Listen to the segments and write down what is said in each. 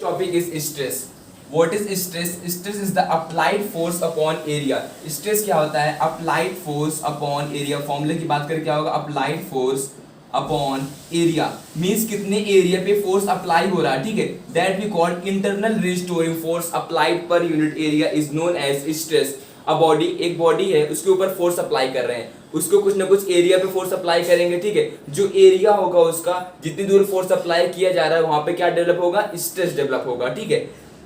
Topic is stress. What is stress? Stress is the applied force upon area. Stress क्या होता है? Applied force upon area. फॉर्मूले की बात करें क्या होगा? Applied force upon area means कितने एरिया पे फोर्स अप्लाई हो रहा है, ठीक है. That we call internal restoring force applied per unit area is known as stress. एक बॉडी है, उसके ऊपर फोर्स अप्लाई कर रहे हैं, उसको कुछ ना कुछ एरिया पे फोर्स अप्लाई करेंगे, ठीक है. जो एरिया होगा उसका, जितनी दूर फोर्स अप्लाई किया जा रहा है वहां पे क्या डेवलप होगा? स्ट्रेस डेवलप होगा, ठीक है.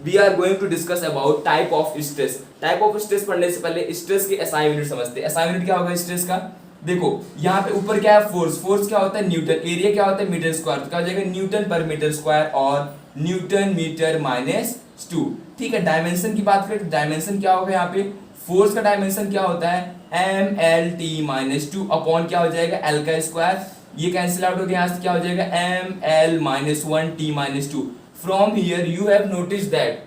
We are going to discuss about type of stress. Type of stress पढ़ने से पहले स्ट्रेस के एसआई यूनिट समझते हैं. एसआई यूनिट क्या होगा स्ट्रेस का? देखो यहाँ पे ऊपर क्या है? फोर्स. फोर्स क्या होता है? न्यूटन. एरिया क्या होता है? Metre square. तो क्या हो जाएगा? न्यूटन पर मीटर स्क्वायर और न्यूटन मीटर माइनस 2, ठीक है. डायमेंशन की बात करें तो डायमेंशन क्या होगा यहाँ पे? फोर्स का डायमेंशन क्या होता है? ml-2 अपॉन क्या हो जाएगा? एल का स्क्वायर. ये कैंसिल आउट हो गया, यहाँ से क्या हो जाएगा? ml-1t-2. From here you have notice that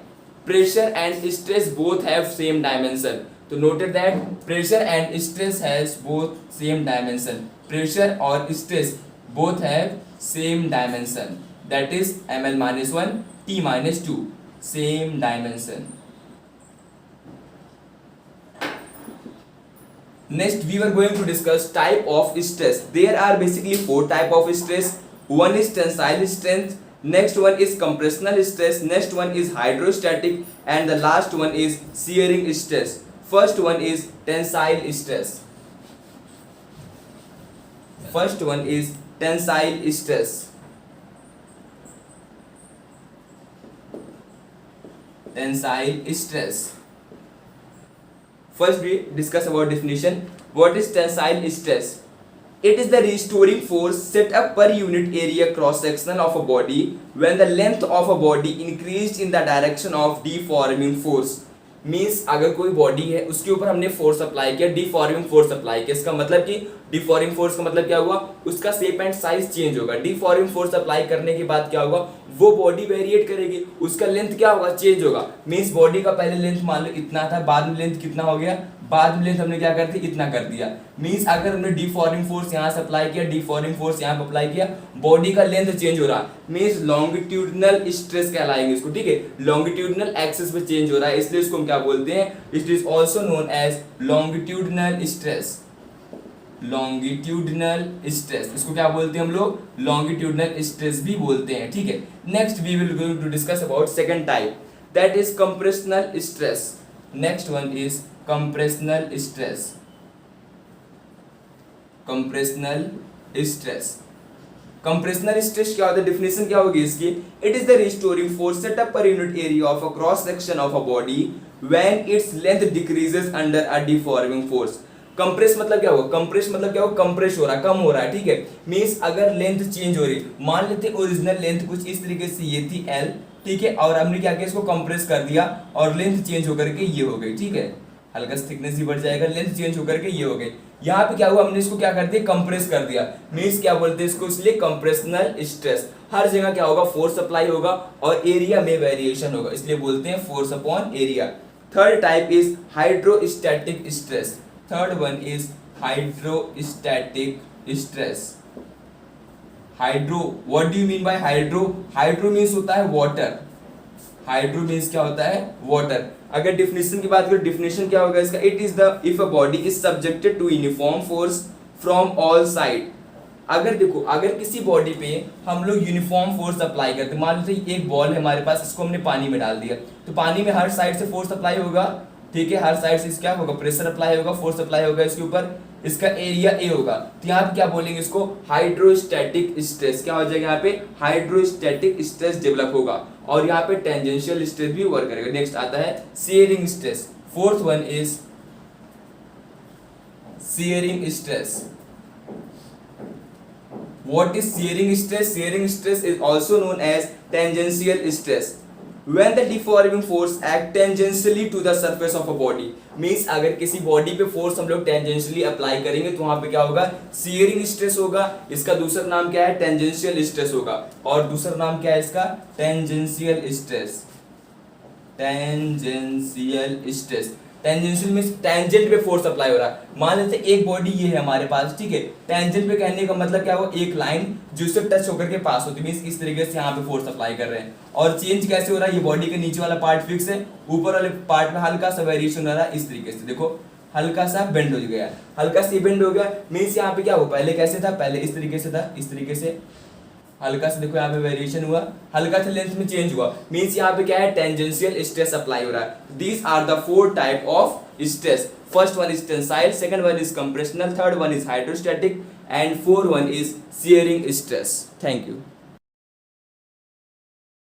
pressure and stress both have same dimension. तो noted that pressure and stress has both same dimension. Pressure और stress both have same dimension, that is ml-1 t-2, same dimension. Next, we were going to discuss type of stress. There are basically 4 type of stress. One is tensile stress. Next one is compressional stress. Next one is hydrostatic, and the last one is shearing stress. First one is tensile stress. First one is tensile stress. Tensile stress. First we discuss about definition. What is tensile stress? It is the restoring force set up per unit area cross sectional of a body when the length of a body increased in the direction of deforming force. Means अगर कोई body है उसके ऊपर हमने force apply किया, deforming force apply किया. इसका मतलब कि डिफॉर्मिंग फोर्स का मतलब क्या हुआ? उसका शेप एंड साइज चेंज होगा. डिफॉर्मिंग फोर्स अप्लाई करने के बाद क्या होगा? वो बॉडी वेरिएट करेगी, उसका लेंथ क्या होगा? चेंज होगा. मीन्स बॉडी का पहले लेंथ मान लो इतना था, बाद में लेंथ कितना हो गया? बाद में लेंथ हमने क्या कर दी? इतना कर दिया. मीन्स अगर हमने डिफॉर्मिंग फोर्स यहाँ से अप्लाई किया, डिफॉर्मिंग फोर्स यहाँ पे अप्लाई किया, बॉडी का लेंथ चेंज हो रहा है, मीन्स लॉन्गिट्यूडनल स्ट्रेस कहलाएंगे इसको, ठीक है. लॉन्गिट्यूडनल एक्सिस पे चेंज हो रहा है, इसलिए इसको हम क्या बोलते हैं? It is also known as longitudinal stress. Longitudinal stress, इसको क्या बोलते हैं हम लोग? लॉन्गिट्यूडनल स्ट्रेस भी बोलते हैं, ठीक है. Next we will going to discuss about second type, that is compressional stress. Next one is compressional stress. Compressional stress. Compressional stress क्या होता है? डेफिनेशन क्या होगी इसकी? It is the restoring force set up per unit area of a cross section of a body when its length decreases under a deforming force. Compress मतलब क्या होगा? Compress मतलब क्या होगा? कंप्रेस हो रहा है, कम हो रहा है, ठीक है. मींस अगर लेंथ चेंज हो रही, मान लेते ओरिजिनल लेंथ कुछ इस तरीके से ये थी L, ठीक है, और हमने क्या किया? इसको कंप्रेस कर दिया और लेंथ चेंज होकर के ये हो गई, ठीक है. हल्का सा थिकनेस ही बढ़ जाएगा, लेंथ चेंज होकर के ये हो गई. यहाँ पे क्या हुआ? हमने इसको क्या कर दिया? कंप्रेस कर दिया. मींस क्या बोलते हैं इसको? इसलिए कंप्रेशनल स्ट्रेस. हर जगह क्या होगा? फोर्स अप्लाई होगा और एरिया में वेरिएशन होगा, इसलिए बोलते हैं force upon area. Third type is hydrostatic stress. Third one is hydrostatic stress. Hydro, what do you mean by hydro? Hydro means होता है वाटर. हाइड्रो मींस क्या होता है? वाटर. अगर डिफिनेशन की बात करें, डिफिनेशन क्या होगा इसका? It is the if a body is subjected to uniform force from all side. अगर देखो, अगर किसी बॉडी पे हम लोग यूनिफॉर्म फोर्स अप्लाई करते, मान लीजिए एक बॉल है हमारे पास, इसको हमने पानी में डाल दिया, तो पानी में हर साइड से फोर्स अप्लाई होगा, ठीक है. हर साइड से क्या होगा? प्रेशर अप्लाई होगा, फोर्स अप्लाई होगा इसके ऊपर. इसका एरिया ए होगा, तो यहाँ पे क्या बोलेंगे इसको? Hydrostatic stress. क्या हो जाएगा यहाँ पे? हाइड्रोस्टैटिक स्ट्रेस डेवलप होगा और यहाँ पे टेंजेंशियल स्ट्रेस भी वर्क करेगा. नेक्स्ट आता है shearing stress. Fourth one is shearing stress. What is shearing stress? Shearing stress is also known as tangential stress. When the deforming force act tangentially to the surface of a body, means अगर किसी body पे force हम लोग tangentially apply करेंगे तो वहां पे क्या होगा? शियरिंग स्ट्रेस होगा. इसका दूसरा नाम क्या है? टेंजेंशियल स्ट्रेस होगा. और दूसरा नाम क्या है इसका? Tangential stress. Tangential stress. Tangential means tangent पे फोर्स अप्लाई हो रहा है। मान लेते हैं एक बॉडी ये है हमारे पास, ठीक है, टेंजेंट पे कहने का मतलब क्या हुआ, एक लाइन जो उससे टच होकर के पास होती है, मींस इस तरीके से यहाँ पे फोर्स अप्लाई कर रहे हैं। और चेंज कैसे हो रहा है, ये बॉडी के नीचे वाला पार्ट फिक्स है, ऊपर वाले पार्ट में हल्का सा वेरिएशन हो रहा है, इस तरीके से देखो हल्का सा बेंड हो गया, हल्का सा बेंड हो गया, मींस यहाँ पे क्या हुआ, पहले कैसे था, पहले इस तरीके से था, इस तरीके से हल्का सा देखो यहाँ पे वेरिएशन हुआ, हल्का सा लेंथ में चेंज हुआ, मींस यहाँ पे क्या है, टेंजेंशियल स्ट्रेस अप्लाई हो रहा है। These are the 4 type of stress, first one is tensile, second one is compressional, third one is hydrostatic and fourth one is shearing stress. Thank you.